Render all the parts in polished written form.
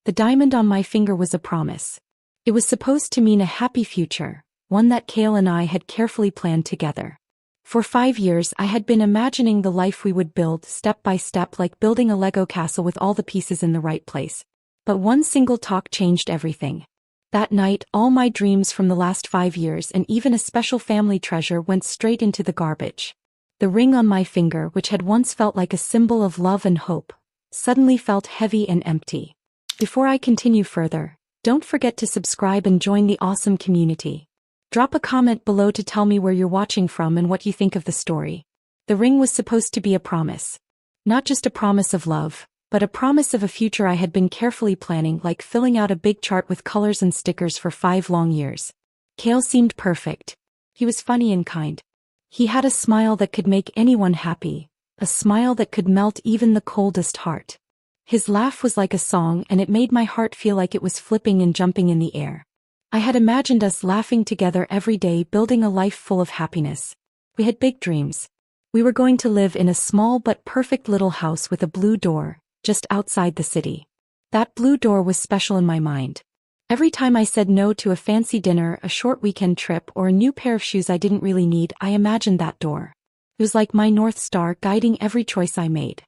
The diamond on my finger was a promise. It was supposed to mean a happy future, one that Kale and I had carefully planned together. For 5 years I had been imagining the life we would build step by step, like building a Lego castle with all the pieces in the right place. But one single talk changed everything. That night, all my dreams from the last 5 years and even a special family treasure went straight into the garbage. The ring on my finger, which had once felt like a symbol of love and hope, suddenly felt heavy and empty. Before I continue further, don't forget to subscribe and join the awesome community. Drop a comment below to tell me where you're watching from and what you think of the story. The ring was supposed to be a promise. Not just a promise of love, but a promise of a future I had been carefully planning, like filling out a big chart with colors and stickers for 5 long years. Kale seemed perfect. He was funny and kind. He had a smile that could make anyone happy, a smile that could melt even the coldest heart. His laugh was like a song, and it made my heart feel like it was flipping and jumping in the air. I had imagined us laughing together every day, building a life full of happiness. We had big dreams. We were going to live in a small but perfect little house with a blue door, just outside the city. That blue door was special in my mind. Every time I said no to a fancy dinner, a short weekend trip, or a new pair of shoes I didn't really need, I imagined that door. It was like my North Star, guiding every choice I made.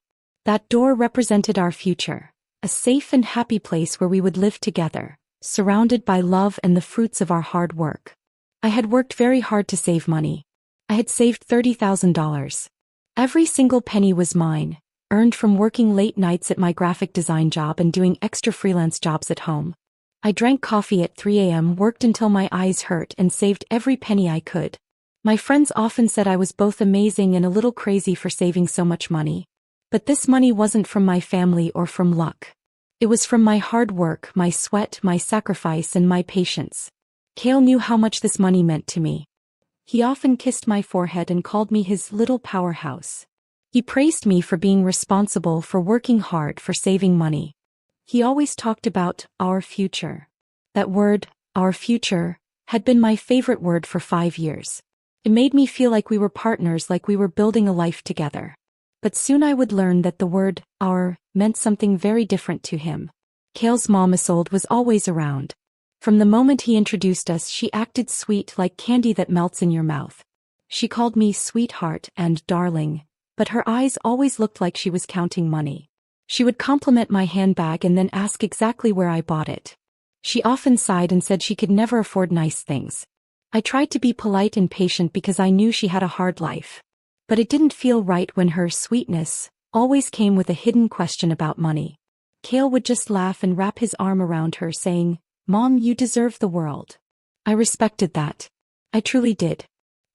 That door represented our future, a safe and happy place where we would live together, surrounded by love and the fruits of our hard work. I had worked very hard to save money. I had saved $30,000. Every single penny was mine, earned from working late nights at my graphic design job and doing extra freelance jobs at home. I drank coffee at 3 a.m., worked until my eyes hurt, and saved every penny I could. My friends often said I was both amazing and a little crazy for saving so much money. But this money wasn't from my family or from luck. It was from my hard work, my sweat, my sacrifice, and my patience. Kale knew how much this money meant to me. He often kissed my forehead and called me his little powerhouse. He praised me for being responsible, for working hard, for saving money. He always talked about our future. That word, our future, had been my favorite word for 5 years. It made me feel like we were partners, like we were building a life together. But soon I would learn that the word, our, meant something very different to him. Kale's mom Isolde was always around. From the moment he introduced us, she acted sweet, like candy that melts in your mouth. She called me sweetheart and darling, but her eyes always looked like she was counting money. She would compliment my handbag and then ask exactly where I bought it. She often sighed and said she could never afford nice things. I tried to be polite and patient because I knew she had a hard life. But it didn't feel right when her sweetness always came with a hidden question about money. Kale would just laugh and wrap his arm around her, saying, "Mom, you deserve the world." I respected that. I truly did.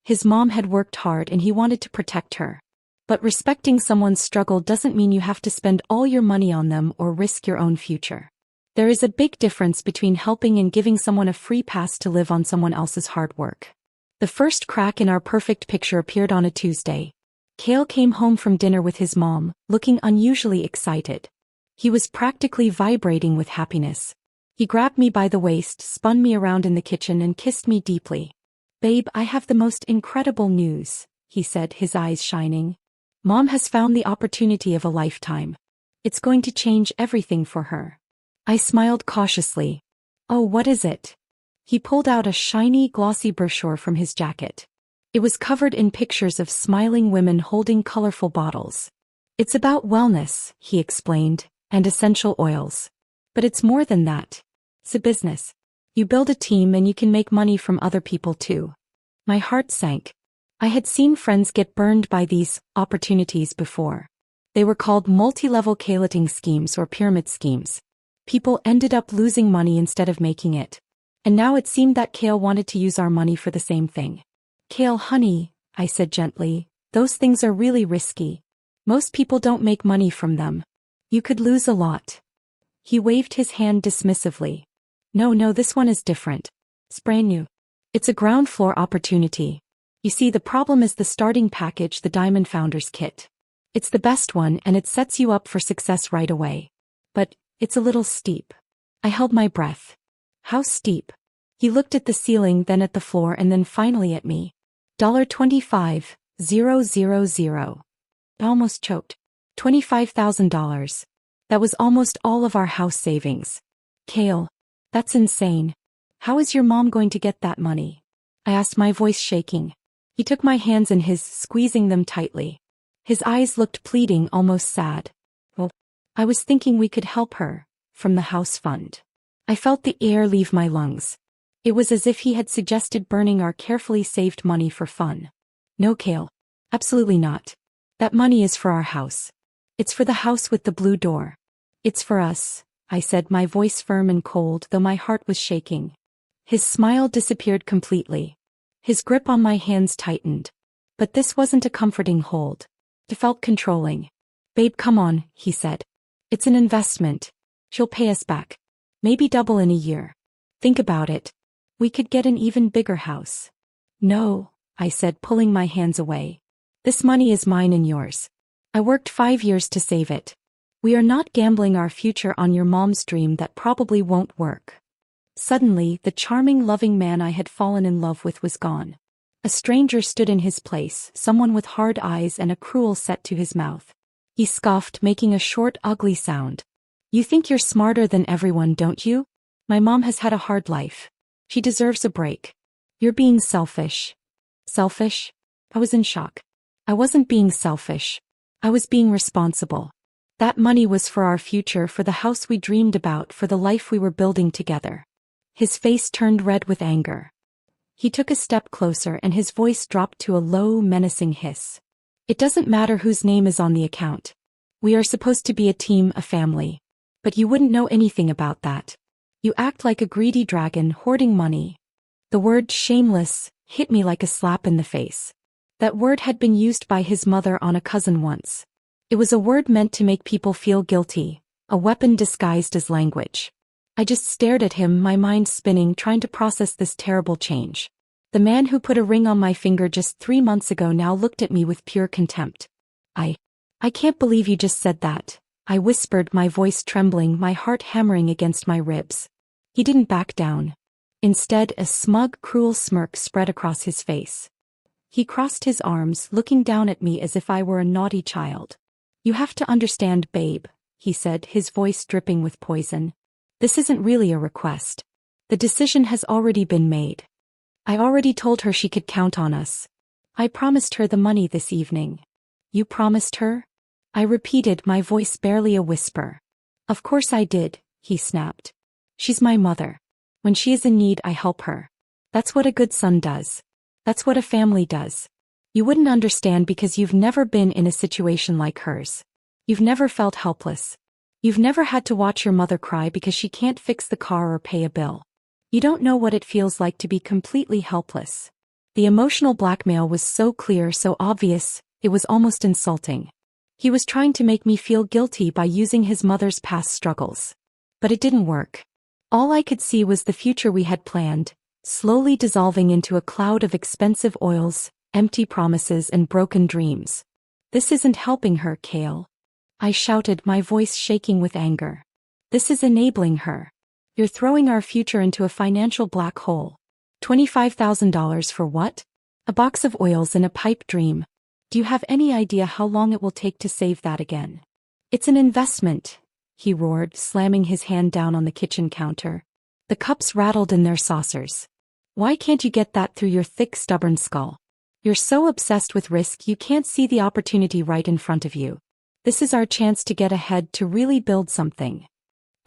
His mom had worked hard and he wanted to protect her. But respecting someone's struggle doesn't mean you have to spend all your money on them or risk your own future. There is a big difference between helping and giving someone a free pass to live on someone else's hard work. The first crack in our perfect picture appeared on a Tuesday. Kale came home from dinner with his mom, looking unusually excited. He was practically vibrating with happiness. He grabbed me by the waist, spun me around in the kitchen, and kissed me deeply. "Babe, I have the most incredible news," he said, his eyes shining. "Mom has found the opportunity of a lifetime. It's going to change everything for her." I smiled cautiously. "Oh, what is it?" He pulled out a shiny, glossy brochure from his jacket. It was covered in pictures of smiling women holding colorful bottles. "It's about wellness," he explained, "and essential oils. But it's more than that. It's a business. You build a team and you can make money from other people too." My heart sank. I had seen friends get burned by these opportunities before. They were called multi-level kaleting schemes or pyramid schemes. People ended up losing money instead of making it. And now it seemed that Kale wanted to use our money for the same thing. "Kale, honey," I said gently, "those things are really risky. Most people don't make money from them. You could lose a lot." He waved his hand dismissively. No, this one is different. It's brand new. It's a ground floor opportunity. You see, the problem is the starting package, the Diamond Founders Kit. It's the best one and it sets you up for success right away. But it's a little steep." I held my breath. "How steep?" He looked at the ceiling, then at the floor, and then finally at me. $25,000. I almost choked. $25,000. That was almost all of our house savings. Kale. That's insane. How is your mom going to get that money? I asked, my voice shaking. He took my hands in his, squeezing them tightly. His eyes looked pleading, almost sad. Well, I was thinking we could help her, from the house fund. I felt the air leave my lungs. It was as if he had suggested burning our carefully saved money for fun. No, Kale. Absolutely not. That money is for our house. It's for the house with the blue door. It's for us, I said, my voice firm and cold, though my heart was shaking. His smile disappeared completely. His grip on my hands tightened. But this wasn't a comforting hold. It felt controlling. Babe, come on, he said. It's an investment. She'll pay us back. Maybe double in a year. Think about it. We could get an even bigger house. No, I said, pulling my hands away. This money is mine and yours. I worked 5 years to save it. We are not gambling our future on your mom's dream that probably won't work. Suddenly, the charming, loving man I had fallen in love with was gone. A stranger stood in his place, someone with hard eyes and a cruel set to his mouth. He scoffed, making a short, ugly sound. You think you're smarter than everyone, don't you? My mom has had a hard life. She deserves a break. You're being selfish. Selfish? I was in shock. I wasn't being selfish. I was being responsible. That money was for our future, for the house we dreamed about, for the life we were building together. His face turned red with anger. He took a step closer and his voice dropped to a low, menacing hiss. It doesn't matter whose name is on the account. We are supposed to be a team, a family. But you wouldn't know anything about that. You act like a greedy dragon hoarding money. The word shameless hit me like a slap in the face. That word had been used by his mother on a cousin once. It was a word meant to make people feel guilty, a weapon disguised as language. I just stared at him, my mind spinning, trying to process this terrible change. The man who put a ring on my finger just 3 months ago now looked at me with pure contempt. I can't believe you just said that, I whispered, my voice trembling, my heart hammering against my ribs. He didn't back down. Instead, a smug, cruel smirk spread across his face. He crossed his arms, looking down at me as if I were a naughty child. You have to understand, babe, he said, his voice dripping with poison. This isn't really a request. The decision has already been made. I already told her she could count on us. I promised her the money this evening. You promised her? I repeated, my voice barely a whisper. Of course I did, he snapped. She's my mother. When she is in need, I help her. That's what a good son does. That's what a family does. You wouldn't understand because you've never been in a situation like hers. You've never felt helpless. You've never had to watch your mother cry because she can't fix the car or pay a bill. You don't know what it feels like to be completely helpless. The emotional blackmail was so clear, so obvious, it was almost insulting. He was trying to make me feel guilty by using his mother's past struggles. But it didn't work. All I could see was the future we had planned, slowly dissolving into a cloud of expensive oils, empty promises and broken dreams. This isn't helping her, Kale. I shouted, my voice shaking with anger. This is enabling her. You're throwing our future into a financial black hole. $25,000 for what? A box of oils and a pipe dream. Do you have any idea how long it will take to save that again? It's an investment, he roared, slamming his hand down on the kitchen counter. The cups rattled in their saucers. Why can't you get that through your thick, stubborn skull? You're so obsessed with risk you can't see the opportunity right in front of you. This is our chance to get ahead, to really build something.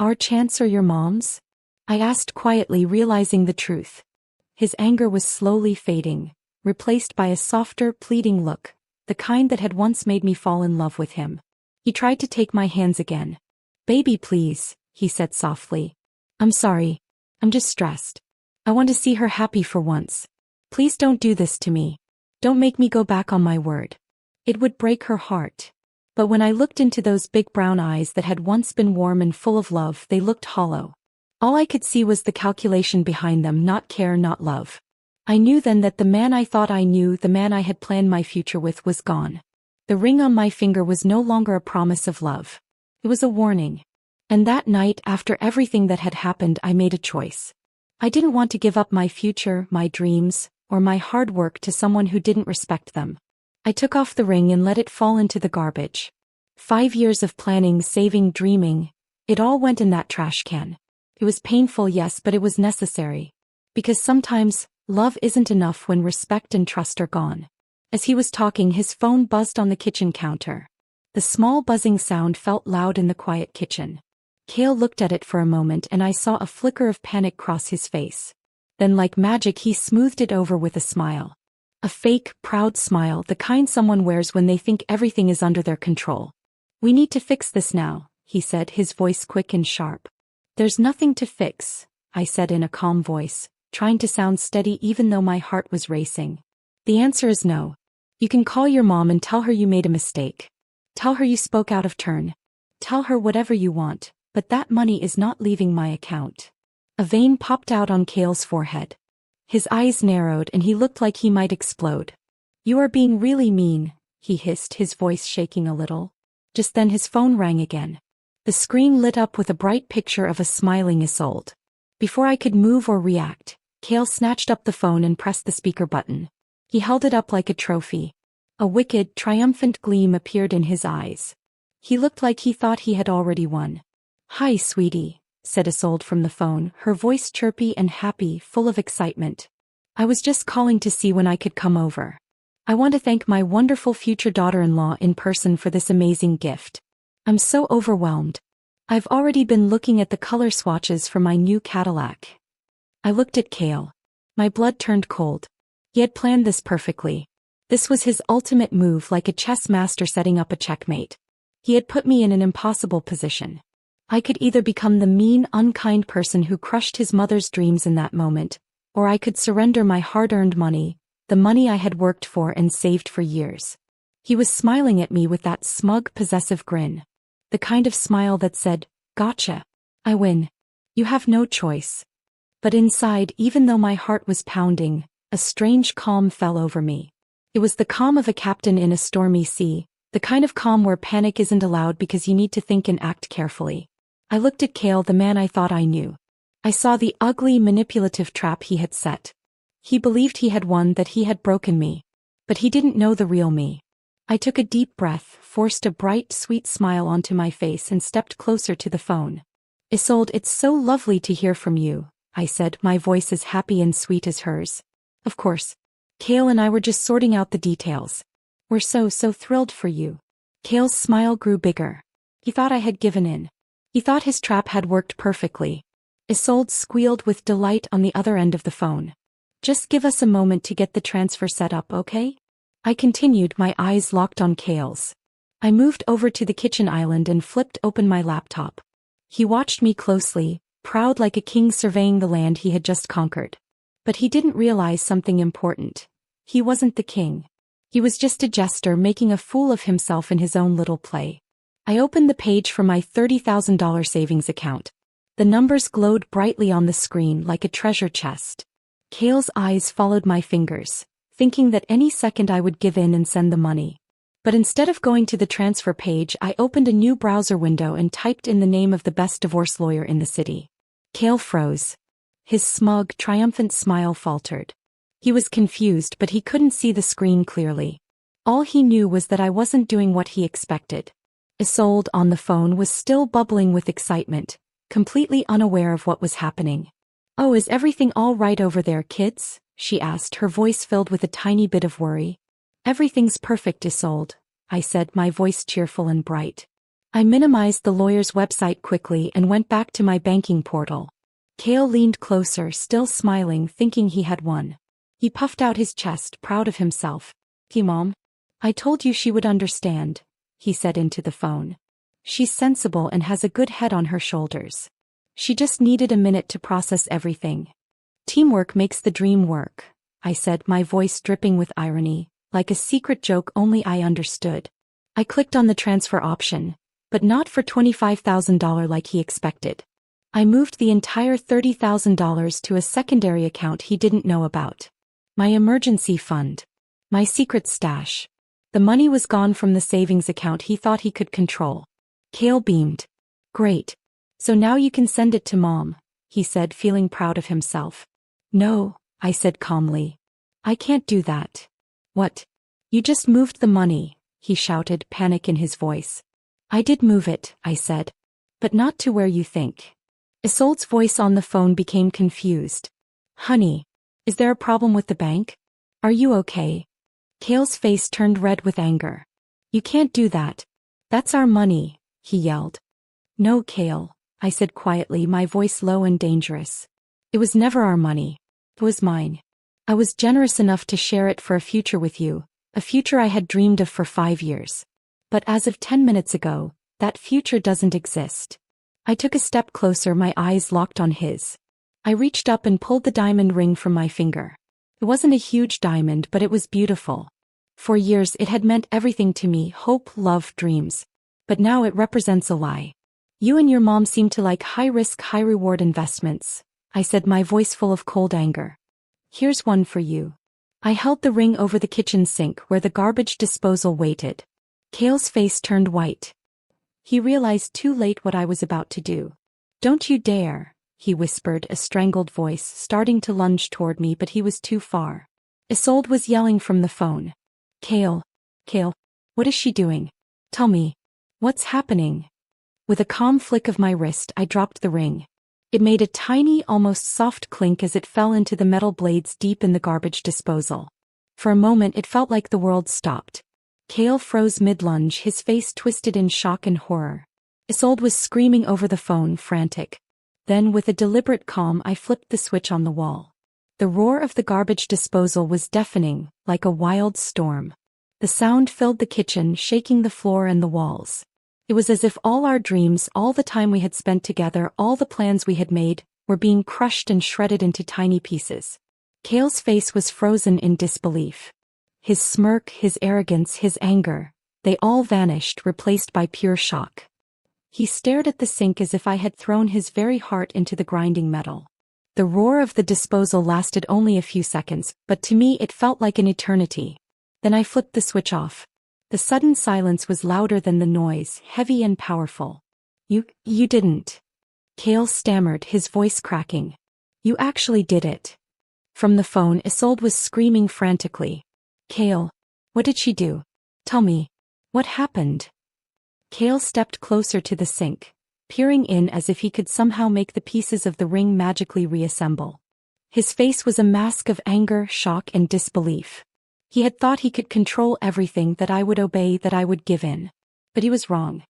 Our chance or your mom's? I asked quietly, realizing the truth. His anger was slowly fading, replaced by a softer, pleading look, the kind that had once made me fall in love with him. He tried to take my hands again. Baby, please, he said softly. I'm sorry. I'm just stressed. I want to see her happy for once. Please don't do this to me. Don't make me go back on my word. It would break her heart. But when I looked into those big brown eyes that had once been warm and full of love, they looked hollow. All I could see was the calculation behind them, not care, not love. I knew then that the man I thought I knew, the man I had planned my future with, was gone. The ring on my finger was no longer a promise of love. It was a warning. And that night, after everything that had happened, I made a choice. I didn't want to give up my future, my dreams, or my hard work to someone who didn't respect them. I took off the ring and let it fall into the garbage. 5 years of planning, saving, dreaming, it all went in that trash can. It was painful, yes, but it was necessary. Because sometimes, love isn't enough when respect and trust are gone. As he was talking, his phone buzzed on the kitchen counter. The small buzzing sound felt loud in the quiet kitchen. Cale looked at it for a moment and I saw a flicker of panic cross his face. Then like magic he smoothed it over with a smile. A fake, proud smile, the kind someone wears when they think everything is under their control. "We need to fix this now," he said, his voice quick and sharp. "There's nothing to fix," I said in a calm voice, trying to sound steady even though my heart was racing. "The answer is no. You can call your mom and tell her you made a mistake. Tell her you spoke out of turn. Tell her whatever you want, but that money is not leaving my account." A vein popped out on Cale's forehead. His eyes narrowed and he looked like he might explode. "You are being really mean," he hissed, his voice shaking a little. Just then his phone rang again. The screen lit up with a bright picture of a smiling Isolde. Before I could move or react, Cale snatched up the phone and pressed the speaker button. He held it up like a trophy. A wicked, triumphant gleam appeared in his eyes. He looked like he thought he had already won. "Hi, sweetie," said Isolde from the phone, her voice chirpy and happy, full of excitement. "I was just calling to see when I could come over. I want to thank my wonderful future daughter-in-law in person for this amazing gift. I'm so overwhelmed. I've already been looking at the color swatches for my new Cadillac." I looked at Cale. My blood turned cold. He had planned this perfectly. This was his ultimate move, like a chess master setting up a checkmate. He had put me in an impossible position. I could either become the mean, unkind person who crushed his mother's dreams in that moment, or I could surrender my hard-earned money, the money I had worked for and saved for years. He was smiling at me with that smug, possessive grin. The kind of smile that said, "Gotcha. I win. You have no choice." But inside, even though my heart was pounding, a strange calm fell over me. It was the calm of a captain in a stormy sea, the kind of calm where panic isn't allowed because you need to think and act carefully. I looked at Cale, the man I thought I knew. I saw the ugly, manipulative trap he had set. He believed he had won, that he had broken me. But he didn't know the real me. I took a deep breath, forced a bright, sweet smile onto my face and stepped closer to the phone. "Isolde, it's so lovely to hear from you," I said, my voice as happy and sweet as hers. "Of course. Cale and I were just sorting out the details. We're so thrilled for you." Cale's smile grew bigger. He thought I had given in. He thought his trap had worked perfectly. Isolde squealed with delight on the other end of the phone. "Just give us a moment to get the transfer set up, okay?" I continued, my eyes locked on Cale's. I moved over to the kitchen island and flipped open my laptop. He watched me closely, proud like a king surveying the land he had just conquered. But he didn't realize something important. He wasn't the king. He was just a jester making a fool of himself in his own little play. I opened the page for my $30,000 savings account. The numbers glowed brightly on the screen like a treasure chest. Cale's eyes followed my fingers, thinking that any second I would give in and send the money. But instead of going to the transfer page, I opened a new browser window and typed in the name of the best divorce lawyer in the city. Cale froze. His smug, triumphant smile faltered. He was confused, but he couldn't see the screen clearly. All he knew was that I wasn't doing what he expected. Isolde, on the phone, was still bubbling with excitement, completely unaware of what was happening. "Oh, is everything all right over there, kids?" she asked, her voice filled with a tiny bit of worry. "Everything's perfect, Isolde," I said, my voice cheerful and bright. I minimized the lawyer's website quickly and went back to my banking portal. Cale leaned closer, still smiling, thinking he had won. He puffed out his chest, proud of himself. "Hey, Mom. I told you she would understand," he said into the phone. "She's sensible and has a good head on her shoulders. She just needed a minute to process everything. Teamwork makes the dream work," I said, my voice dripping with irony, like a secret joke only I understood. I clicked on the transfer option, but not for $25,000 like he expected. I moved the entire $30,000 to a secondary account he didn't know about. My emergency fund. My secret stash. The money was gone from the savings account he thought he could control. Cale beamed. "Great. So now you can send it to Mom," he said, feeling proud of himself. "No," I said calmly. "I can't do that." "What? You just moved the money," he shouted, panic in his voice. "I did move it," I said. "But not to where you think." Isolde's voice on the phone became confused. Honey, is there a problem with the bank? Are you okay? Kale's face turned red with anger. You can't do that. That's our money, he yelled. No, Kale, I said quietly, my voice low and dangerous. It was never our money. It was mine. I was generous enough to share it for a future with you, a future I had dreamed of for 5 years. But as of 10 minutes ago, that future doesn't exist. I took a step closer, my eyes locked on his. I reached up and pulled the diamond ring from my finger. It wasn't a huge diamond, but it was beautiful. For years it had meant everything to me, hope, love, dreams. But now it represents a lie. You and your mom seem to like high-risk, high-reward investments, I said, my voice full of cold anger. Here's one for you. I held the ring over the kitchen sink where the garbage disposal waited. Kale's face turned white. He realized too late what I was about to do. Don't you dare, he whispered, a strangled voice starting to lunge toward me, but he was too far. Isolde was yelling from the phone. Kale, what is she doing? Tell me. What's happening? With a calm flick of my wrist, I dropped the ring. It made a tiny, almost soft clink as it fell into the metal blades deep in the garbage disposal. For a moment it felt like the world stopped. Kale froze mid-lunge, his face twisted in shock and horror. Isolde was screaming over the phone, frantic. Then, with a deliberate calm, I flipped the switch on the wall. The roar of the garbage disposal was deafening, like a wild storm. The sound filled the kitchen, shaking the floor and the walls. It was as if all our dreams, all the time we had spent together, all the plans we had made, were being crushed and shredded into tiny pieces. Kale's face was frozen in disbelief. His smirk, his arrogance, his anger, they all vanished, replaced by pure shock. He stared at the sink as if I had thrown his very heart into the grinding metal. The roar of the disposal lasted only a few seconds, but to me it felt like an eternity. Then I flipped the switch off. The sudden silence was louder than the noise, heavy and powerful. You didn't. Kale stammered, his voice cracking. You actually did it. From the phone, Isolde was screaming frantically. Kale, what did she do? Tell me. What happened? Kale stepped closer to the sink, peering in as if he could somehow make the pieces of the ring magically reassemble. His face was a mask of anger, shock, and disbelief. He had thought he could control everything, that I would obey, that I would give in. But he was wrong.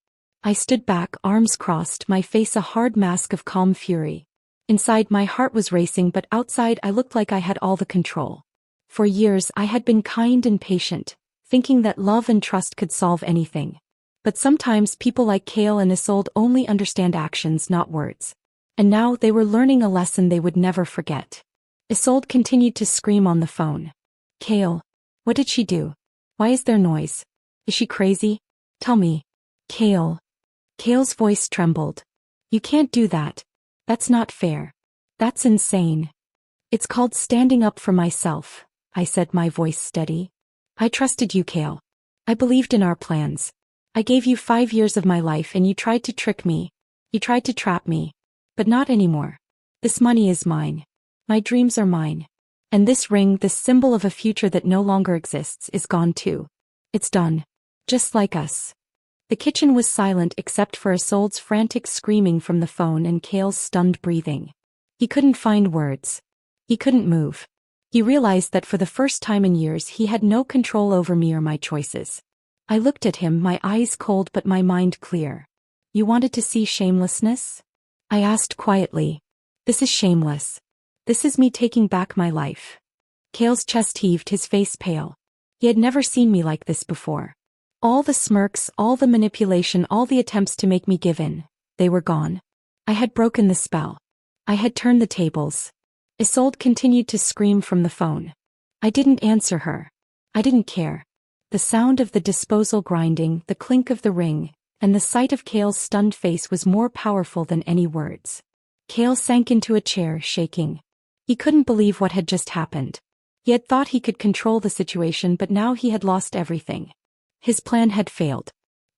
I stood back, arms crossed, my face a hard mask of calm fury. Inside, my heart was racing, but outside I looked like I had all the control. For years I had been kind and patient, thinking that love and trust could solve anything. But sometimes people like Kale and Isolde only understand actions, not words. And now they were learning a lesson they would never forget. Isolde continued to scream on the phone. Kale, what did she do? Why is there noise? Is she crazy? Tell me. Kale. Kale's voice trembled. You can't do that. That's not fair. That's insane. It's called standing up for myself, I said, my voice steady. I trusted you, Kale. I believed in our plans. I gave you 5 years of my life and you tried to trick me. You tried to trap me. But not anymore. This money is mine. My dreams are mine. And this ring, this symbol of a future that no longer exists, is gone too. It's done. Just like us. The kitchen was silent except for Isolde's frantic screaming from the phone and Kale's stunned breathing. He couldn't find words. He couldn't move. He realized that for the first time in years he had no control over me or my choices. I looked at him, my eyes cold but my mind clear. You wanted to see shamelessness? I asked quietly. This is shameless. This is me taking back my life. Kale's chest heaved, his face pale. He had never seen me like this before. All the smirks, all the manipulation, all the attempts to make me give in, they were gone. I had broken the spell. I had turned the tables. Isolde continued to scream from the phone. I didn't answer her. I didn't care. The sound of the disposal grinding, the clink of the ring, and the sight of Kale's stunned face was more powerful than any words. Kale sank into a chair, shaking. He couldn't believe what had just happened. He had thought he could control the situation, but now he had lost everything. His plan had failed.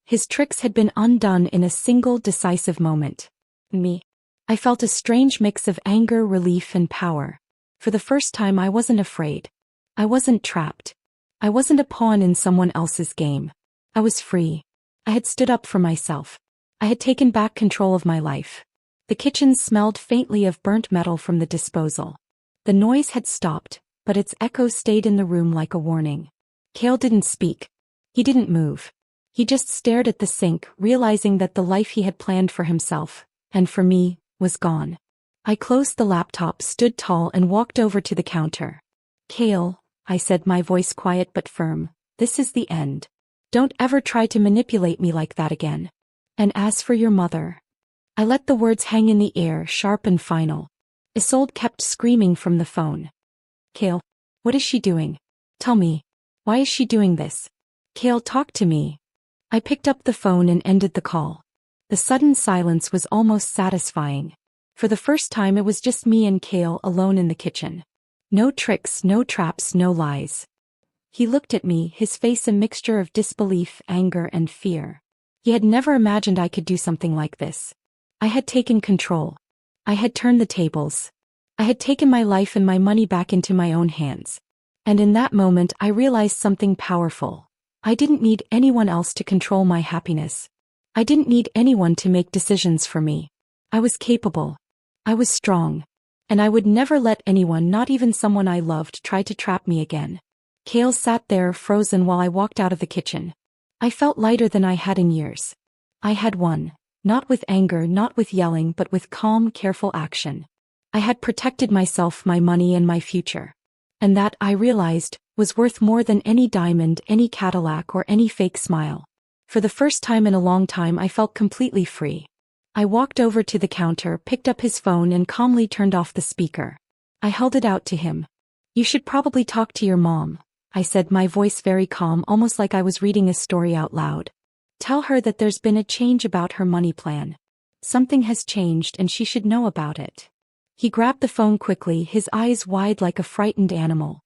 His tricks had been undone in a single decisive moment. Me. I felt a strange mix of anger, relief, and power. For the first time I wasn't afraid. I wasn't trapped. I wasn't a pawn in someone else's game. I was free. I had stood up for myself. I had taken back control of my life. The kitchen smelled faintly of burnt metal from the disposal. The noise had stopped, but its echo stayed in the room like a warning. Cale didn't speak. He didn't move. He just stared at the sink, realizing that the life he had planned for himself, and for me, was gone. I closed the laptop, stood tall, and walked over to the counter. "Cale," I said, my voice quiet but firm, "this is the end. Don't ever try to manipulate me like that again. And as for your mother..." I let the words hang in the air, sharp and final. Isolde kept screaming from the phone. "Cale, what is she doing? Tell me. Why is she doing this? Cale, talk to me." I picked up the phone and ended the call. The sudden silence was almost satisfying. For the first time it was just me and Cale alone in the kitchen. No tricks, no traps, no lies. He looked at me, his face a mixture of disbelief, anger, and fear. He had never imagined I could do something like this. I had taken control. I had turned the tables. I had taken my life and my money back into my own hands. And in that moment I realized something powerful. I didn't need anyone else to control my happiness. I didn't need anyone to make decisions for me. I was capable. I was strong. And I would never let anyone, not even someone I loved, try to trap me again. Cale sat there frozen while I walked out of the kitchen. I felt lighter than I had in years. I had won. Not with anger, not with yelling, but with calm, careful action. I had protected myself, my money, and my future. And that, I realized, was worth more than any diamond, any Cadillac, or any fake smile. For the first time in a long time I felt completely free. I walked over to the counter, picked up his phone, and calmly turned off the speaker. I held it out to him. "You should probably talk to your mom," I said, my voice very calm, almost like I was reading a story out loud. "Tell her that there's been a change about her money plan. Something has changed and she should know about it." He grabbed the phone quickly, his eyes wide like a frightened animal.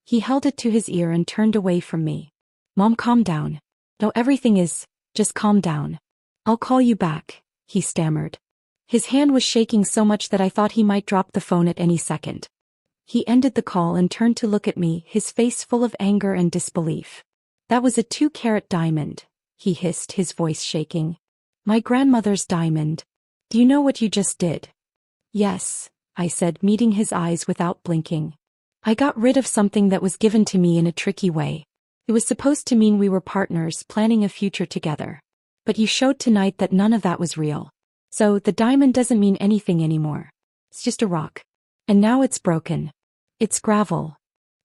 He held it to his ear and turned away from me. "Mom, calm down. No, everything is, just calm down. I'll call you back," he stammered. His hand was shaking so much that I thought he might drop the phone at any second. He ended the call and turned to look at me, his face full of anger and disbelief. "That was a 2-carat diamond," he hissed, his voice shaking. "My grandmother's diamond. Do you know what you just did?" "Yes," I said, meeting his eyes without blinking. "I got rid of something that was given to me in a tricky way. It was supposed to mean we were partners, planning a future together. But you showed tonight that none of that was real. So the diamond doesn't mean anything anymore. It's just a rock. And now it's broken. It's gravel.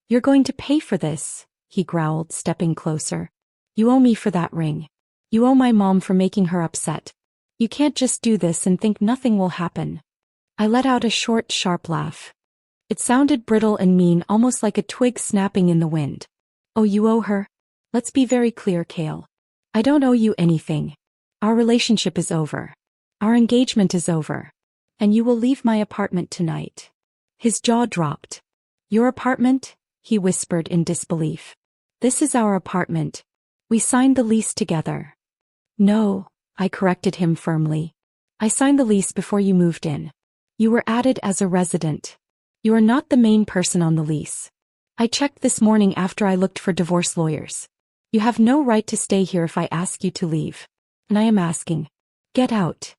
You're going to pay for this," he growled, stepping closer. "You owe me for that ring. You owe my mom for making her upset. You can't just do this and think nothing will happen." I let out a short, sharp laugh. It sounded brittle and mean, almost like a twig snapping in the wind. "Oh, you owe her? Let's be very clear, Cale. I don't owe you anything. Our relationship is over. Our engagement is over. And you will leave my apartment tonight." His jaw dropped. "Your apartment?" he whispered in disbelief. "This is our apartment. We signed the lease together." "No," I corrected him firmly. "I signed the lease before you moved in. You were added as a resident. You are not the main person on the lease. I checked this morning after I looked for divorce lawyers. You have no right to stay here if I ask you to leave. And I am asking. Get out."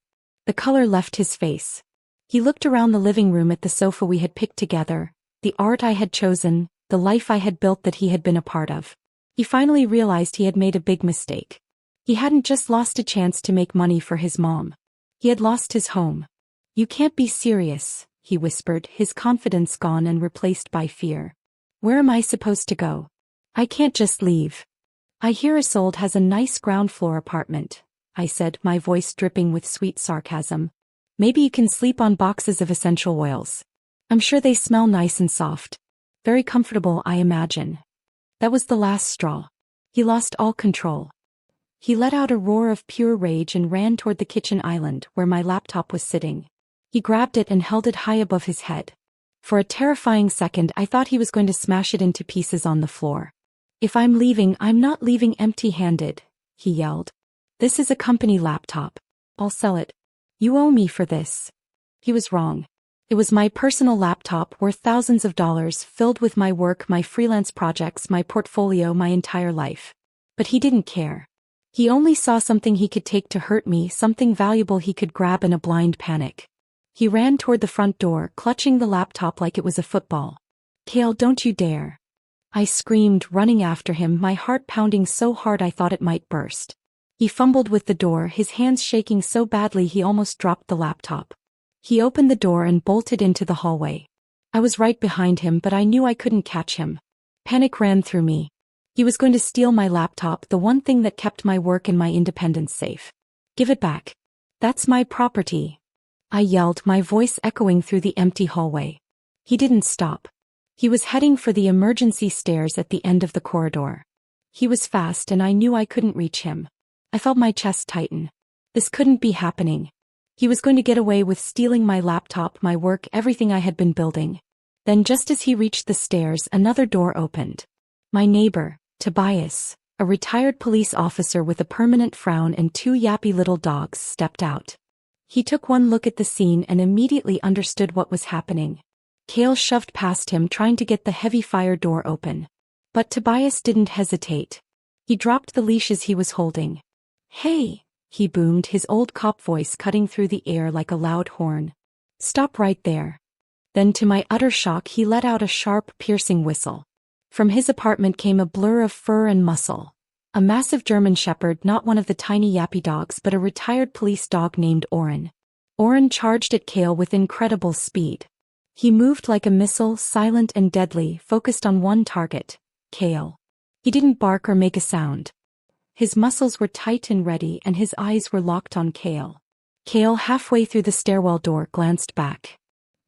The color left his face. He looked around the living room at the sofa we had picked together, the art I had chosen, the life I had built that he had been a part of. He finally realized he had made a big mistake. He hadn't just lost a chance to make money for his mom. He had lost his home. "You can't be serious," he whispered, his confidence gone and replaced by fear. "Where am I supposed to go? I can't just leave." "I hear Isolde has a nice ground floor apartment," I said, my voice dripping with sweet sarcasm. "Maybe you can sleep on boxes of essential oils. I'm sure they smell nice and soft. Very comfortable, I imagine." That was the last straw. He lost all control. He let out a roar of pure rage and ran toward the kitchen island where my laptop was sitting. He grabbed it and held it high above his head. For a terrifying second I thought he was going to smash it into pieces on the floor. "If I'm leaving, I'm not leaving empty-handed," he yelled. "This is a company laptop. I'll sell it. You owe me for this." He was wrong. It was my personal laptop worth thousands of dollars, filled with my work, my freelance projects, my portfolio, my entire life. But he didn't care. He only saw something he could take to hurt me, something valuable he could grab in a blind panic. He ran toward the front door, clutching the laptop like it was a football. "Cale, don't you dare!" I screamed, running after him, my heart pounding so hard I thought it might burst. He fumbled with the door, his hands shaking so badly he almost dropped the laptop. He opened the door and bolted into the hallway. I was right behind him, but I knew I couldn't catch him. Panic ran through me. He was going to steal my laptop, the one thing that kept my work and my independence safe. "Give it back. That's my property," I yelled, my voice echoing through the empty hallway. He didn't stop. He was heading for the emergency stairs at the end of the corridor. He was fast and I knew I couldn't reach him. I felt my chest tighten. This couldn't be happening. He was going to get away with stealing my laptop, my work, everything I had been building. Then just as he reached the stairs, another door opened. My neighbor, Tobias, a retired police officer with a permanent frown and two yappy little dogs, stepped out. He took one look at the scene and immediately understood what was happening. Cale shoved past him, trying to get the heavy fire door open. But Tobias didn't hesitate. He dropped the leashes he was holding. "Hey!" he boomed, his old cop voice cutting through the air like a loud horn. "Stop right there." Then to my utter shock he let out a sharp, piercing whistle. From his apartment came a blur of fur and muscle. A massive German shepherd, not one of the tiny yappy dogs but a retired police dog named Oren. Oren charged at Cale with incredible speed. He moved like a missile, silent and deadly, focused on one target, Cale. He didn't bark or make a sound. His muscles were tight and ready and his eyes were locked on Cale. Cale, halfway through the stairwell door, glanced back.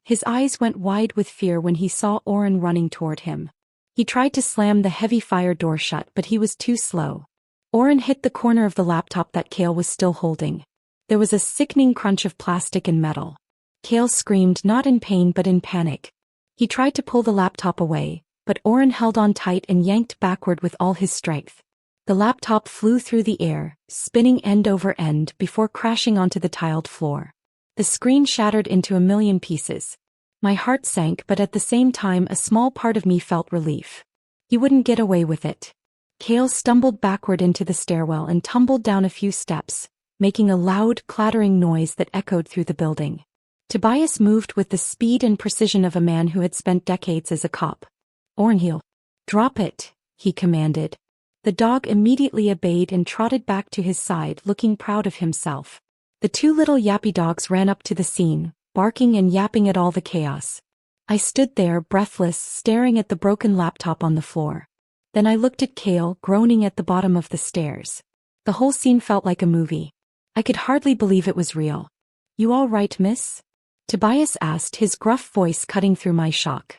His eyes went wide with fear when he saw Oren running toward him. He tried to slam the heavy fire door shut, but he was too slow. Oren hit the corner of the laptop that Cale was still holding. There was a sickening crunch of plastic and metal. Cale screamed, not in pain but in panic. He tried to pull the laptop away, but Oren held on tight and yanked backward with all his strength. The laptop flew through the air, spinning end over end before crashing onto the tiled floor. The screen shattered into a million pieces. My heart sank, but at the same time a small part of me felt relief. He wouldn't get away with it. Cale stumbled backward into the stairwell and tumbled down a few steps, making a loud, clattering noise that echoed through the building. Tobias moved with the speed and precision of a man who had spent decades as a cop. "Oren, drop it," he commanded. The dog immediately obeyed and trotted back to his side, looking proud of himself. The two little yappy dogs ran up to the scene, barking and yapping at all the chaos. I stood there, breathless, staring at the broken laptop on the floor. Then I looked at Cale, groaning at the bottom of the stairs. The whole scene felt like a movie. I could hardly believe it was real. "You all right, miss?" Tobias asked, his gruff voice cutting through my shock.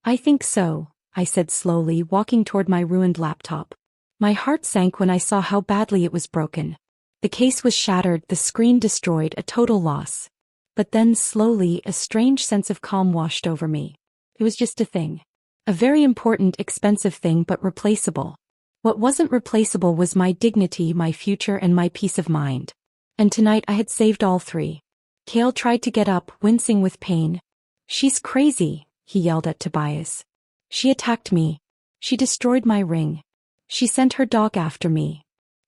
I think so," I said slowly, walking toward my ruined laptop. My heart sank when I saw how badly it was broken. The case was shattered, the screen destroyed, a total loss. But then slowly a strange sense of calm washed over me. It was just a thing. A very important, expensive thing, but replaceable. What wasn't replaceable was my dignity, my future, and my peace of mind. And tonight I had saved all three. Cale tried to get up, wincing with pain. "She's crazy," he yelled at Tobias. "She attacked me. She destroyed my ring. She sent her dog after me."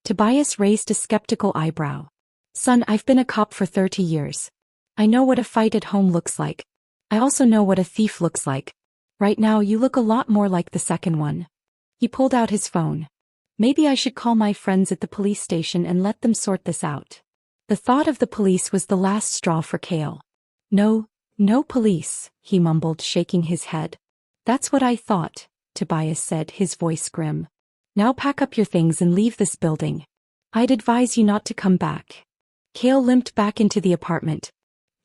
Tobias raised a skeptical eyebrow. "Son, I've been a cop for 30 years. I know what a fight at home looks like. I also know what a thief looks like. Right now you look a lot more like the second one." He pulled out his phone. "Maybe I should call my friends at the police station and let them sort this out." The thought of the police was the last straw for Cale. No police," he mumbled, shaking his head. "That's what I thought," Tobias said, his voice grim. "Now pack up your things and leave this building. I'd advise you not to come back." Cale limped back into the apartment.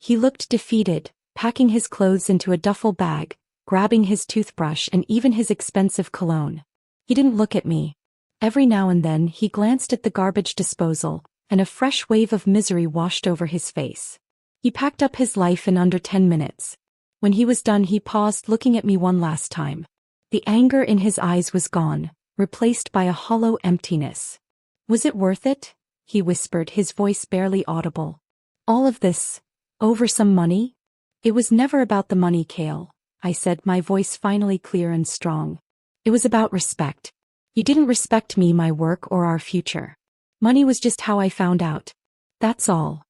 He looked defeated, packing his clothes into a duffel bag, grabbing his toothbrush and even his expensive cologne. He didn't look at me. Every now and then he glanced at the garbage disposal, and a fresh wave of misery washed over his face. He packed up his life in under 10 minutes. When he was done, he paused, looking at me one last time. The anger in his eyes was gone, replaced by a hollow emptiness. "Was it worth it?" he whispered, his voice barely audible. "All of this, over some money?" "It was never about the money, Cale," I said, my voice finally clear and strong. "It was about respect. You didn't respect me, my work, or our future. Money was just how I found out. That's all."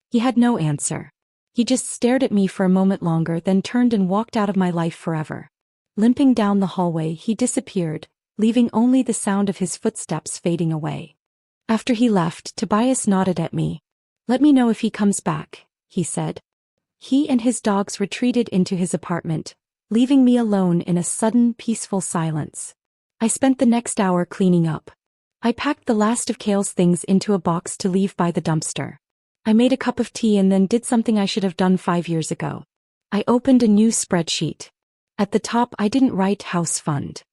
He had no answer. He just stared at me for a moment longer, then turned and walked out of my life forever. Limping down the hallway, he disappeared, leaving only the sound of his footsteps fading away. After he left, Tobias nodded at me. "Let me know if he comes back," he said. He and his dogs retreated into his apartment, leaving me alone in a sudden, peaceful silence. I spent the next hour cleaning up. I packed the last of Kale's things into a box to leave by the dumpster. I made a cup of tea and then did something I should have done 5 years ago. I opened a new spreadsheet. At the top, I didn't write house fund.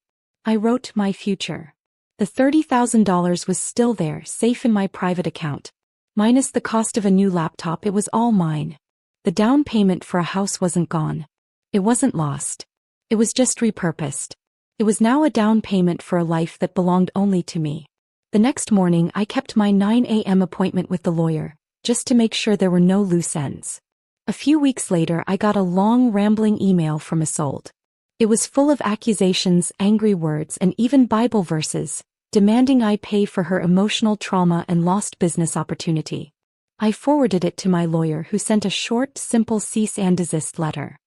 I wrote my future. The $30,000 was still there, safe in my private account. Minus the cost of a new laptop, it was all mine. The down payment for a house wasn't gone. It wasn't lost. It was just repurposed. It was now a down payment for a life that belonged only to me. The next morning, I kept my 9 a.m. appointment with the lawyer, just to make sure there were no loose ends. A few weeks later, I got a long, rambling email from Isolde. It was full of accusations, angry words, and even Bible verses, demanding I pay for her emotional trauma and lost business opportunity. I forwarded it to my lawyer, who sent a short, simple cease and desist letter.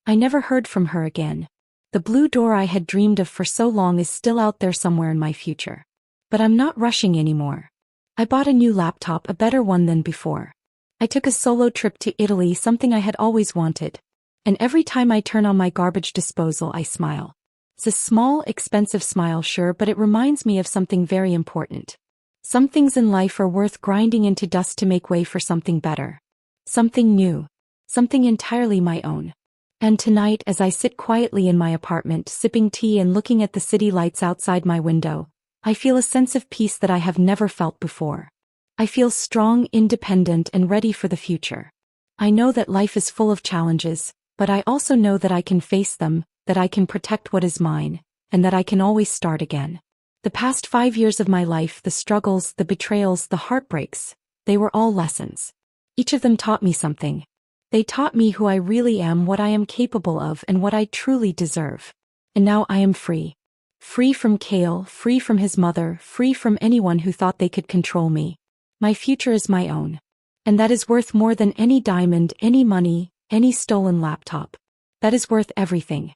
I never heard from her again. The blue door I had dreamed of for so long is still out there somewhere in my future. But I'm not rushing anymore. I bought a new laptop, a better one than before. I took a solo trip to Italy, something I had always wanted. And every time I turn on my garbage disposal, I smile. It's a small, expensive smile, sure, but it reminds me of something very important. Some things in life are worth grinding into dust to make way for something better. Something new. Something entirely my own. And tonight, as I sit quietly in my apartment, sipping tea and looking at the city lights outside my window, I feel a sense of peace that I have never felt before. I feel strong, independent, and ready for the future. I know that life is full of challenges, but I also know that I can face them, that I can protect what is mine, and that I can always start again. The past 5 years of my life, the struggles, the betrayals, the heartbreaks, they were all lessons. Each of them taught me something. They taught me who I really am, what I am capable of, and what I truly deserve. And now I am free. Free from Kale, free from his mother, free from anyone who thought they could control me. My future is my own. And that is worth more than any diamond, any money, any stolen laptop. That is worth everything.